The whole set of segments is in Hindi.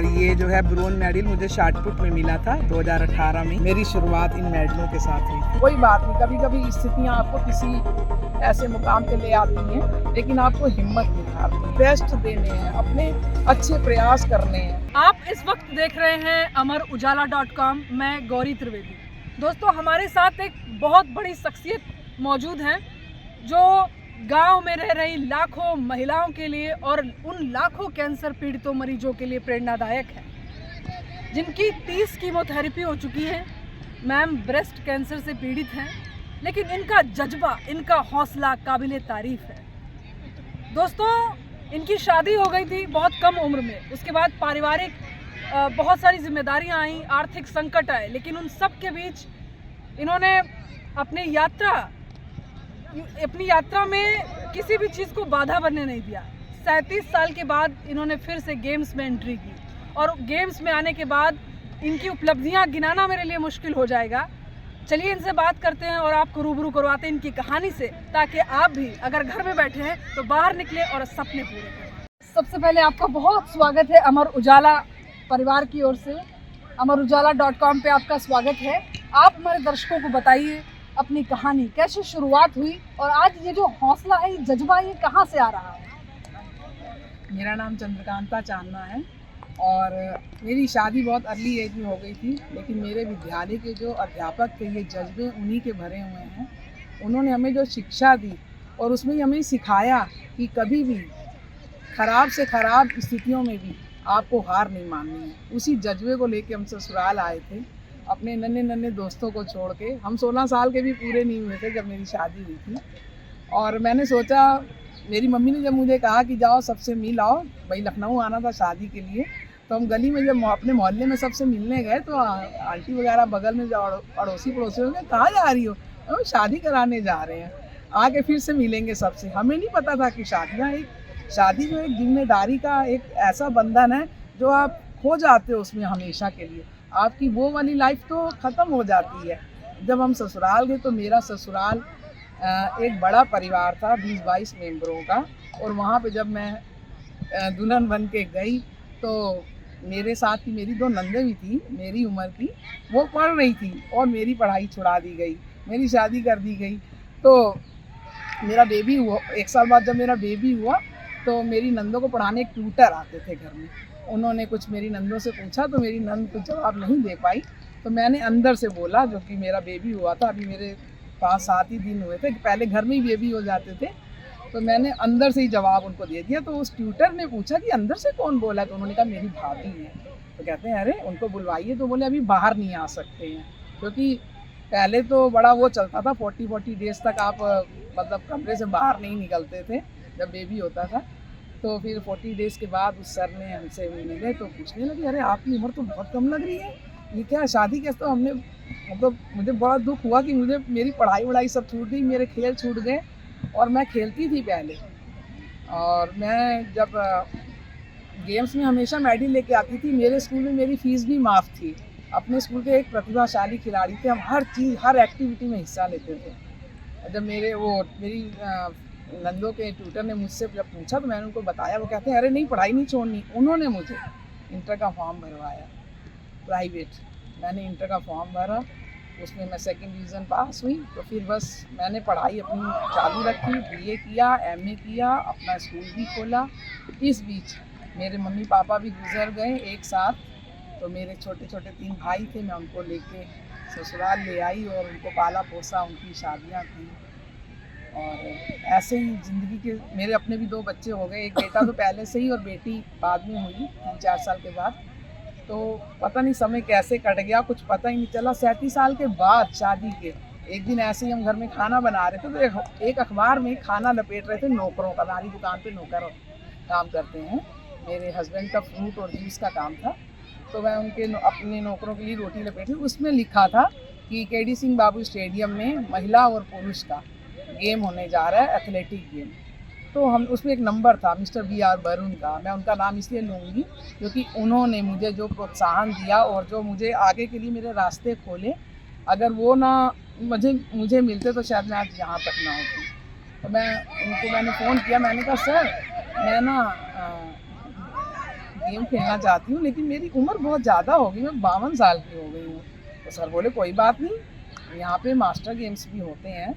और ये जो है ब्रोंज मेडल मुझे शॉटपुट में मिला था 2018 में। मेरी शुरुआत इन मेडलों के साथ हुई। कोई बात नहीं, कभी कभी स्थितियाँ आपको किसी ऐसे मुकाम पे ले आती हैं, लेकिन आपको हिम्मत नहीं हारनी, बेस्ट देने हैं, अपने अच्छे प्रयास करने हैं। आप इस वक्त देख रहे हैं अमरउजाला.com। मैं गौरी त्रिवेदी। दोस्तों, हमारे साथ एक बहुत बड़ी शख्सियत मौजूद हैं जो गांव में रह रही लाखों महिलाओं के लिए और उन लाखों कैंसर पीड़ितों मरीजों के लिए प्रेरणादायक है, जिनकी 30 कीमोथेरेपी हो चुकी है। मैम ब्रेस्ट कैंसर से पीड़ित हैं, लेकिन इनका जज्बा, इनका हौसला काबिले तारीफ है। दोस्तों, इनकी शादी हो गई थी बहुत कम उम्र में। उसके बाद पारिवारिक बहुत सारी जिम्मेदारियां आईं, आर्थिक संकट आए, लेकिन उन सब के बीच इन्होंने अपनी यात्रा में किसी भी चीज़ को बाधा बनने नहीं दिया। 37 साल के बाद इन्होंने फिर से गेम्स में एंट्री की और गेम्स में आने के बाद इनकी उपलब्धियां गिनाना मेरे लिए मुश्किल हो जाएगा। चलिए इनसे बात करते हैं और आपको रूबरू करवाते हैं इनकी कहानी से, ताकि आप भी अगर घर में बैठे हैं तो बाहर निकले और सपने पूरे करें। सबसे पहले आपका बहुत स्वागत है अमर उजाला परिवार की ओर से। अमरउजाला.com पे आपका स्वागत है। आप हमारे दर्शकों को बताइए अपनी कहानी कैसे शुरुआत हुई और आज ये जो हौसला है, ये जज्बा, ये कहाँ से आ रहा है? मेरा नाम चंद्रकांता चांदना है और मेरी शादी बहुत अर्ली एज में हो गई थी, लेकिन मेरे विद्यालय के जो अध्यापक थे, ये जज्बे उन्हीं के भरे हुए हैं। उन्होंने हमें जो शिक्षा दी और उसमें हमें सिखाया कि कभी भी खराब से खराब स्थितियों में भी आपको हार नहीं माननी है। उसी जज्बे को लेके हम ससुराल आए थे, अपने नन्हे नन्हे दोस्तों को छोड़ के। हम 16 साल के भी पूरे नहीं हुए थे जब मेरी शादी हुई थी। और मैंने सोचा, मेरी मम्मी ने जब मुझे कहा कि जाओ सबसे मिल आओ, भाई लखनऊ आना था शादी के लिए, तो हम गली में जब अपने मोहल्ले में सबसे मिलने गए तो आंटी वगैरह बगल में जो अड़ोसी पड़ोसी होंगे, कहाँ जा रही हो? हम शादी कराने जा रहे हैं, आके फिर से मिलेंगे सबसे। हमें नहीं पता था कि शादी जो एक जिम्मेदारी का एक ऐसा बंधन है जो आप खो जाते हो उसमें हमेशा के लिए। आपकी वो वाली लाइफ तो ख़त्म हो जाती है। जब हम ससुराल गए तो मेरा ससुराल एक बड़ा परिवार था, 20-22 मेंबरों का। और वहाँ पे जब मैं दुल्हन बन के गई तो मेरे साथ ही मेरी 2 नंदें भी थी मेरी उम्र की, वो पढ़ रही थी और मेरी पढ़ाई छुड़ा दी गई, मेरी शादी कर दी गई। तो मेरा बेबी हुआ, 1 साल बाद जब मेरा बेबी हुआ तो मेरी नंदों को पढ़ाने एक ट्यूटर आते थे घर में। उन्होंने कुछ मेरी नंदों से पूछा तो मेरी नंद कुछ जवाब नहीं दे पाई, तो मैंने अंदर से बोला, जो कि मेरा बेबी हुआ था, अभी मेरे पास 7 ही दिन हुए थे, पहले घर में ही बेबी हो जाते थे, तो मैंने अंदर से ही जवाब उनको दे दिया। तो उस ट्यूटर ने पूछा कि अंदर से कौन बोला? तो उन्होंने कहा मेरी भाभी है। तो कहते हैं अरे उनको बुलवाइए। तो बोले अभी बाहर नहीं आ सकते हैं, क्योंकि पहले तो बड़ा वो चलता था, 40 डेज़ तक आप मतलब कमरे से बाहर नहीं निकलते थे जब बेबी होता था। तो फिर 40 डेज़ के बाद उस सर ने हमसे मिले तो पूछने लगे, अरे आपकी उम्र तो बहुत कम लग रही है, ये क्या शादी कैसे? तो हमने मतलब मुझे बड़ा दुख हुआ कि मुझे मेरी पढ़ाई वढ़ाई सब छूट गई, मेरे खेल छूट गए। और मैं खेलती थी पहले, और मैं जब गेम्स में हमेशा मेडल लेके आती थी। मेरे स्कूल में मेरी फ़ीस भी माफ़ थी। अपने स्कूल के एक प्रतिभाशाली खिलाड़ी थे, हम हर चीज़, हर एक्टिविटी में हिस्सा लेते थे। जब मेरी नंदों के ट्यूटर ने मुझसे जब पूछा तो मैंने उनको बताया, वो कहते हैं अरे नहीं, पढ़ाई नहीं छोड़नी। उन्होंने मुझे इंटर का फॉर्म भरवाया प्राइवेट। मैंने इंटर का फॉर्म भरा, उसमें मैं 2nd डिवीज़न पास हुई। तो फिर बस मैंने पढ़ाई अपनी चालू रखी, BA किया, MA किया, अपना स्कूल भी खोला। इस बीच मेरे मम्मी पापा भी गुजर गए एक साथ, तो मेरे छोटे छोटे 3 भाई थे, मैं उनको लेके ससुराल ले आई और उनको पाला पोसा, उनकी शादियाँ की। और ऐसे ही ज़िंदगी के मेरे अपने भी 2 बच्चे हो गए, एक बेटा तो पहले से ही और बेटी बाद में हुई 3-4 साल के बाद। तो पता नहीं समय कैसे कट गया, कुछ पता ही नहीं चला। 37 साल के बाद शादी के एक दिन ऐसे ही हम घर में खाना बना रहे थे, तो एक अखबार में खाना लपेट रहे थे नौकरों का। हमारी दुकान पे नौकर काम करते हैं, मेरे हस्बैंड का फ्रूट और जूस का काम था, तो मैं उनके अपने नौकरों के लिए रोटी लपेटी। उसमें लिखा था कि KD सिंह बाबू स्टेडियम में महिला और पुरुष का गेम होने जा रहा है, एथलेटिक गेम। तो हम उसमें एक नंबर था मिस्टर BR वरुण का। मैं उनका नाम इसलिए लूँगी क्योंकि उन्होंने मुझे जो प्रोत्साहन दिया और जो मुझे आगे के लिए मेरे रास्ते खोले, अगर वो ना मुझे मिलते तो शायद मैं आज यहाँ तक ना होती। तो मैंने फ़ोन किया, मैंने कहा सर मैं ना गेम खेलना चाहती हूँ, लेकिन मेरी उम्र बहुत ज़्यादा हो गई, मैं 52 साल की हो गई हूँ। तो सर बोले कोई बात नहीं, यहाँ पे मास्टर गेम्स भी होते हैं।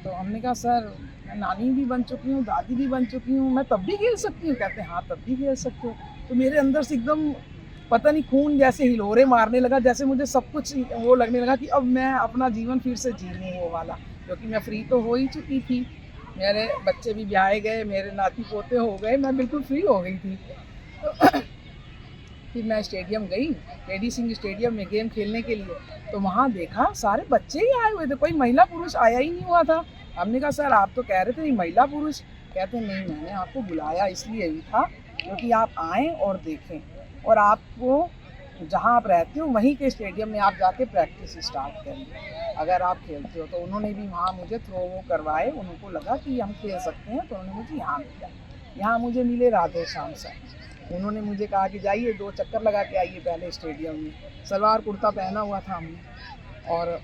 तो हमने कहा सर मैं नानी भी बन चुकी हूँ, दादी भी बन चुकी हूँ, मैं तब भी खेल सकती हूँ? कहते हैं हाँ तब भी खेल सकते हो। तो मेरे अंदर से एकदम पता नहीं खून जैसे हिलोरे मारने लगा, जैसे मुझे सब कुछ वो लगने लगा कि अब मैं अपना जीवन फिर से जी लूँ वो वाला, क्योंकि मैं फ्री तो हो ही चुकी थी, मेरे बच्चे भी ब्याहे गए, मेरे नाती पोते हो गए, मैं बिल्कुल फ्री हो गई थी। तो फिर मैं स्टेडियम गई, केडी सिंह स्टेडियम में गेम खेलने के लिए। तो वहाँ देखा सारे बच्चे ही आए हुए थे, कोई महिला पुरुष आया ही नहीं हुआ था। हमने कहा सर आप तो कह रहे थे महिला पुरुष, कहते नहीं मैंने आपको बुलाया इसलिए ही था क्योंकि आप आएँ और देखें, और आपको जहाँ आप रहते हो वहीं के स्टेडियम में आप जाके प्रैक्टिस स्टार्ट करें अगर आप खेलते हो। तो उन्होंने भी वहाँ मुझे थ्रो वो करवाए, उनको लगा कि हम खेल सकते हैं, तो उन्होंने मुझे यहाँ मिला। यहाँ मुझे मिले राधे श्याम सर, उन्होंने मुझे कहा कि जाइए 2 चक्कर लगा के आइए पहले स्टेडियम में। सलवार कुर्ता पहना हुआ था हमने, और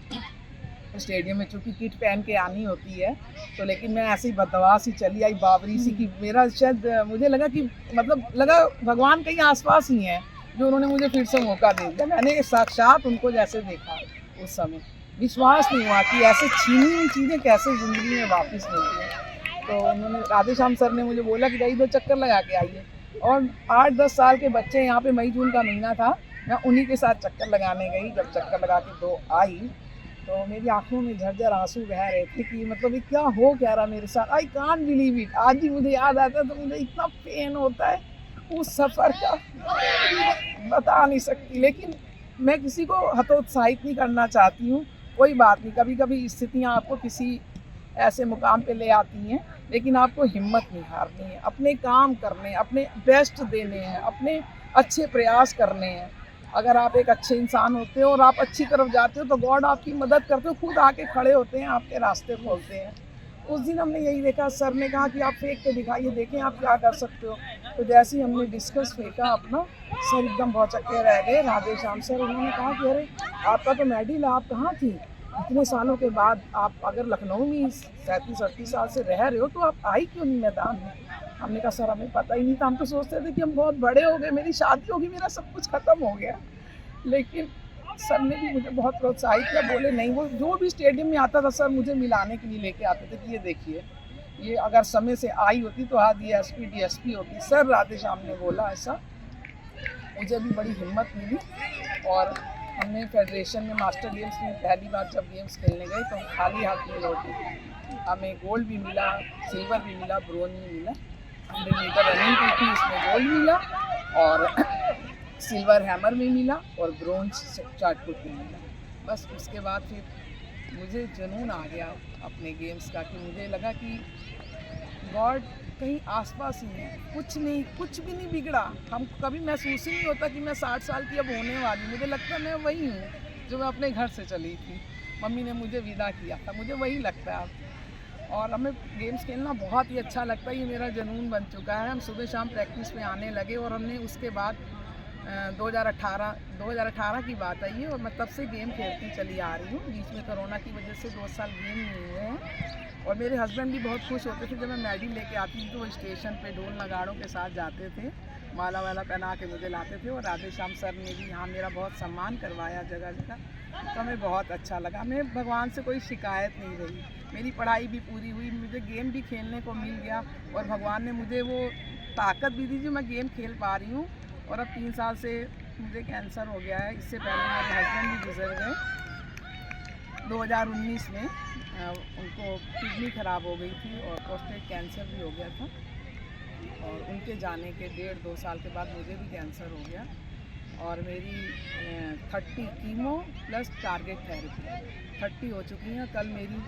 स्टेडियम में चूँकि किट पहन के आनी होती है, तो लेकिन मैं ऐसे ही बदवास ही चली आई बाबरी सी, कि मेरा शायद मुझे लगा कि मतलब लगा भगवान कहीं आसपास ही है जो उन्होंने मुझे फिर से मौका दे दिया। मैंने साक्षात उनको जैसे देखा उस समय, विश्वास नहीं हुआ कि ऐसे छीनी हुई चीज़ें कैसे ज़िंदगी में वापस मिलती हैं। तो उन्होंने राधे श्याम सर ने मुझे बोला कि जाइए 2 चक्कर लगा के आइए, और 8-10 साल के बच्चे यहाँ पे मई जून का महीना था, मैं उन्हीं के साथ चक्कर लगाने गई। जब चक्कर लगा के 2 आई तो मेरी आंखों में झरझर आंसू बह रहे थे कि मतलब ये क्या हो क्या रहा मेरे साथ। I can't believe it. आज भी मुझे याद आता है तो मुझे इतना पेन होता है उस सफ़र का, बता नहीं सकती। लेकिन मैं किसी को हतोत्साहित नहीं करना चाहती हूँ, कोई बात नहीं, कभी कभी स्थितियाँ आपको किसी ऐसे मुकाम पे ले आती हैं, लेकिन आपको हिम्मत नहीं हारनी है, अपने काम करने हैं, अपने बेस्ट देने हैं, अपने अच्छे प्रयास करने हैं। अगर आप एक अच्छे इंसान होते हो और आप अच्छी तरफ जाते हो तो गॉड आपकी मदद करते हो, खुद आके खड़े होते हैं, आपके रास्ते खोलते हैं। उस दिन हमने यही देखा, सर ने कहा कि आप फेंक के दिखाइए, देखें आप क्या कर सकते हो। तो जैसे ही हमने डिस्कस फेंका अपना, सर एकदम भौचक्के रह गए, राधे श्याम सर। उन्होंने कहा कि अरे आपका तो मेडल, आप कहाँ थी इतने सालों के बाद? आप अगर लखनऊ में 37-38 साल से रह रहे हो तो आप आई क्यों नहीं मैदान में? हमने कहा सर हमें पता ही नहीं था, हम तो सोचते थे कि हम बहुत बड़े हो गए, मेरी शादी होगी, मेरा सब कुछ ख़त्म हो गया। लेकिन सर ने भी मुझे बहुत प्रोत्साहित किया, बोले नहीं, वो जो भी स्टेडियम में आता था सर मुझे मिलाने के लिए लेके आते थे कि ये देखिए, ये अगर समय से आई होती तो आज ये एसपी डीएसपी होती। सर राधे श्याम ने बोला ऐसा, मुझे भी बड़ी हिम्मत मिली। और हमने फेडरेशन में मास्टर गेम्स में पहली बार जब गेम्स खेलने गए तो हम खाली हाथ में लौटे। हमें गोल्ड भी मिला, सिल्वर भी मिला, ब्रोंज भी मिला। 100 मीटर रनिंग की थी, इसमें गोल्ड मिला, और सिल्वर हैमर में मिला, और ब्रोंज शॉटपुट में मिला। बस उसके बाद फिर मुझे जुनून आ गया अपने गेम्स का, कि मुझे लगा कि गॉड कहीं आसपास ही है, कुछ नहीं, कुछ भी नहीं बिगड़ा। हम कभी महसूस ही नहीं होता कि मैं 60 साल की अब होने वाली, मुझे लगता है मैं वही हूँ जो मैं अपने घर से चली थी, मम्मी ने मुझे विदा किया था, मुझे वही लगता है अब। और हमें गेम्स खेलना बहुत ही अच्छा लगता है, ये मेरा जुनून बन चुका है। हम सुबह शाम प्रैक्टिस में आने लगे, और हमने उसके बाद 2018 की बात आई है, और मैं तब से गेम खेलती चली आ रही हूँ। बीच में कोरोना की वजह से 2 साल गेम नहीं हुए हैं। और मेरे हस्बैंड भी बहुत खुश होते थे जब मैं मेडल लेके आती थी, तो वो स्टेशन पे ढोल नगाड़ों के साथ जाते थे, माला वाला पहना के मुझे लाते थे। और राधे श्याम सर ने भी यहाँ मेरा बहुत सम्मान करवाया जगह जगह, तो हमें बहुत अच्छा लगा। हमें भगवान से कोई शिकायत नहीं रही, मेरी पढ़ाई भी पूरी हुई, मुझे गेम भी खेलने को मिल गया, और भगवान ने मुझे वो ताकत भी दी जो मैं गेम खेल पा रही हूँ। और अब 3 साल से मुझे कैंसर हो गया है, इससे पहले मेरे हस्बैंड भी गुजर गए 2019 में। उनको किडनी ख़राब हो गई थी और प्रोस्टेट कैंसर भी हो गया था, और उनके जाने के 1.5-2 साल के बाद मुझे भी कैंसर हो गया। और मेरी 30 कीमो प्लस टारगेट थेरेपी 30 हो चुकी हैं। कल मेरी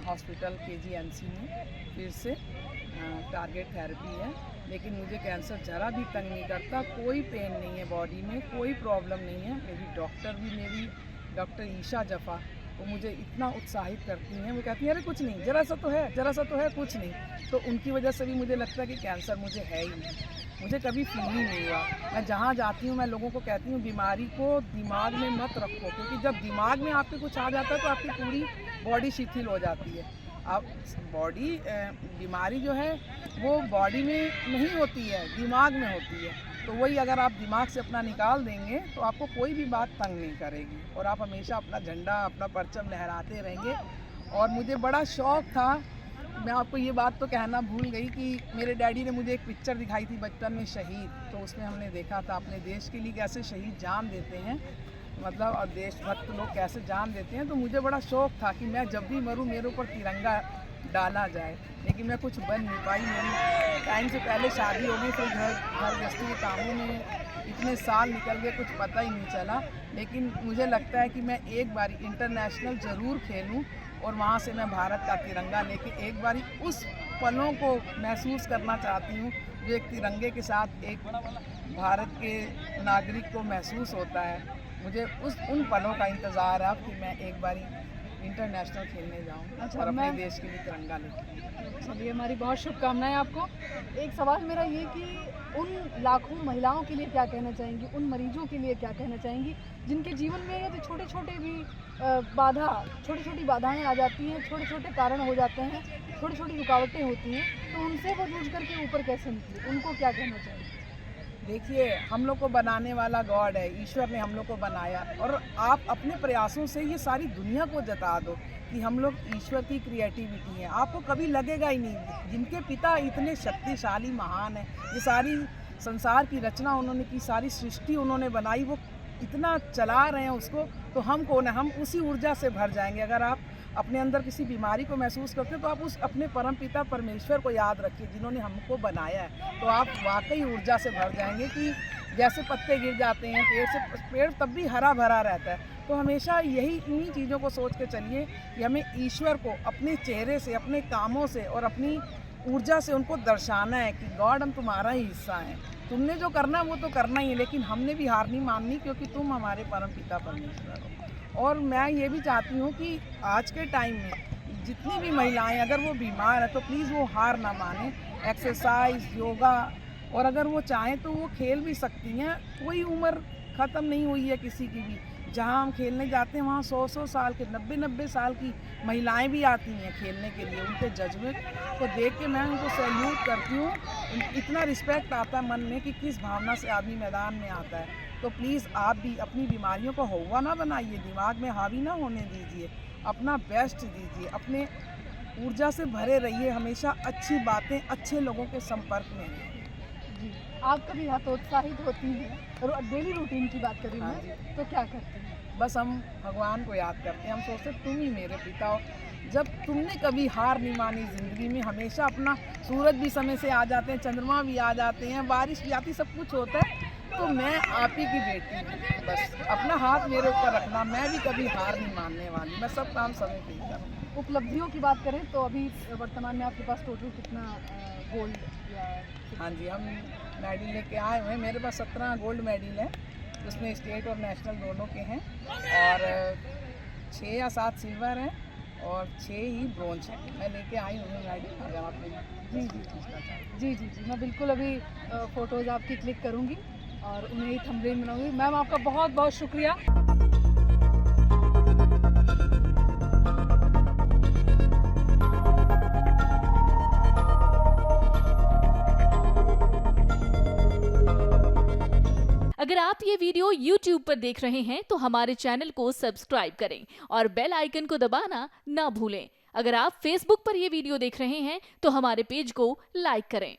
हॉस्पिटल KGMC में फिर से टारगेट थेरेपी है, लेकिन मुझे कैंसर ज़रा भी तंग नहीं करता, कोई पेन नहीं है बॉडी में, कोई प्रॉब्लम नहीं है। मेरी डॉक्टर भी, मेरी डॉक्टर ईशा जफ़ा, वो मुझे इतना उत्साहित करती हैं, वो कहती हैं अरे कुछ नहीं, ज़रा सा तो है, ज़रा सा तो है, कुछ नहीं। तो उनकी वजह से भी मुझे लगता है कि कैंसर मुझे है ही नहीं, मुझे कभी फील ही नहीं हुआ। मैं जहाँ जाती हूँ मैं लोगों को कहती हूँ बीमारी को दिमाग में मत रखो, क्योंकि जब दिमाग में आपके कुछ आ जाता है तो आपकी पूरी बॉडी शिथिल हो जाती है। अब बीमारी जो है वो बॉडी में नहीं होती है, दिमाग में होती है। तो वही अगर आप दिमाग से अपना निकाल देंगे तो आपको कोई भी बात तंग नहीं करेगी और आप हमेशा अपना झंडा, अपना परचम लहराते रहेंगे। और मुझे बड़ा शौक़ था, मैं आपको ये बात तो कहना भूल गई कि मेरे डैडी ने मुझे एक पिक्चर दिखाई थी बचपन में, शहीद। तो उसमें हमने देखा था अपने देश के लिए कैसे शहीद जान देते हैं, मतलब और देशभक्त लोग कैसे जान देते हैं। तो मुझे बड़ा शौक़ था कि मैं जब भी मरूं मेरे ऊपर तिरंगा डाला जाए, लेकिन मैं कुछ बन नहीं पाई। मेरी टाइम से पहले शादी हो गई, फिर घर गृहस्थी के कामों में इतने साल निकल गए, कुछ पता ही नहीं चला। लेकिन मुझे लगता है कि मैं एक बारी इंटरनेशनल ज़रूर खेलूं और वहाँ से मैं भारत का तिरंगा लेके एक बारी उस पलों को महसूस करना चाहती हूँ जो एक तिरंगे के साथ एक भारत के नागरिक को महसूस होता है। मुझे उन पलों का इंतज़ार है अब कि मैं एक बारी इंटरनेशनल खेलने जाऊँ और अपने देश के लिए तिरंगा लेके। चलिए, हमारी बहुत शुभकामनाएं आपको। एक सवाल मेरा ये कि उन लाखों महिलाओं के लिए क्या कहना चाहेंगी, उन मरीजों के लिए क्या कहना चाहेंगी जिनके जीवन में ये छोटे छोटे भी छोटी छोटी बाधाएं आ जाती हैं, छोटे छोटे कारण हो जाते हैं, छोटी छोटी रुकावटें होती हैं, तो उनसे वो जूझ करके ऊपर कैसे निकले, उनको क्या कहना चाहिए? देखिए, हम लोग को बनाने वाला गॉड है, ईश्वर ने हम लोग को बनाया और आप अपने प्रयासों से ये सारी दुनिया को जता दो कि हम लोग ईश्वर की क्रिएटिविटी है। आपको कभी लगेगा ही नहीं, जिनके पिता इतने शक्तिशाली महान हैं, ये सारी संसार की रचना उन्होंने की, सारी सृष्टि उन्होंने बनाई, वो इतना चला रहे हैं उसको, तो हम कौन है? हम उसी ऊर्जा से भर जाएंगे। अगर आप अपने अंदर किसी बीमारी को महसूस करते हैं तो आप उस अपने परम पिता परमेश्वर को याद रखिए जिन्होंने हमको बनाया है, तो आप वाकई ऊर्जा से भर जाएंगे कि जैसे पत्ते गिर जाते हैं पेड़ तब भी हरा भरा रहता है। तो हमेशा इन्हीं चीज़ों को सोच के चलिए कि हमें ईश्वर को अपने चेहरे से, अपने कामों से और अपनी ऊर्जा से उनको दर्शाना है कि गॉड हम तुम्हारा ही हिस्सा हैं, तुमने जो करना है वो तो करना ही है, लेकिन हमने भी हार नहीं माननी क्योंकि तुम हमारे परम पिता परमेश्वर हो। और मैं ये भी चाहती हूँ कि आज के टाइम में जितनी भी महिलाएं अगर वो बीमार है तो प्लीज़ वो हार ना माने, एक्सरसाइज, योगा, और अगर वो चाहें तो वो खेल भी सकती हैं। कोई उम्र ख़त्म नहीं हुई है किसी की भी। जहाँ हम खेलने जाते हैं वहाँ 100-100 साल के, 90-90 साल की महिलाएं भी आती हैं खेलने के लिए। उनके जज्बे को देख के मैं उनको सैल्यूट करती हूँ। इतना रिस्पेक्ट आता है मन में कि किस भावना से आदमी मैदान में आता है। तो प्लीज़ आप भी अपनी बीमारियों को हौवा ना बनाइए, दिमाग में हावी ना होने दीजिए, अपना बेस्ट दीजिए, अपने ऊर्जा से भरे रहिए, हमेशा अच्छी बातें, अच्छे लोगों के संपर्क में रहिए। जी, आप कभी हतोत्साहित होती हैं और डेली रूटीन की बात करें मैं, तो क्या करते हैं? बस हम भगवान को याद करते हैं, हम सोचते तुम ही मेरे पिता हो। जब तुमने कभी हार नहीं मानी ज़िंदगी में, हमेशा अपना सूरज भी समय से आ जाते हैं, चंद्रमा भी आ जाते हैं, बारिश भी आती, सब कुछ होता है, तो मैं आप ही की बेटी हूँ। बस अपना हाथ मेरे ऊपर रखना, मैं भी कभी हार नहीं मानने वाली, मैं सब काम समय पे ही करूँगी। उपलब्धियों की बात करें तो अभी वर्तमान में आपके पास टोटल कितना गोल्ड या? हाँ जी, हम मेडल लेके आए हुए हैं। मेरे पास 17 गोल्ड मेडल हैं, उसमें स्टेट और नेशनल दोनों के हैं, और 6 या 7 सिल्वर हैं और 6 ही ब्रोंज हैं। मैं लेके आई हूँ मेडल, अगर आप जी जी जी जी, मैं बिल्कुल अभी फ़ोटोज़ आपकी क्लिक करूँगी और उन्हें ही थंबनेल बनाऊँगी। मैम, आपका बहुत बहुत शुक्रिया। अगर आप ये वीडियो YouTube पर देख रहे हैं तो हमारे चैनल को सब्सक्राइब करें और बेल आइकन को दबाना ना भूलें। अगर आप Facebook पर ये वीडियो देख रहे हैं तो हमारे पेज को लाइक करें।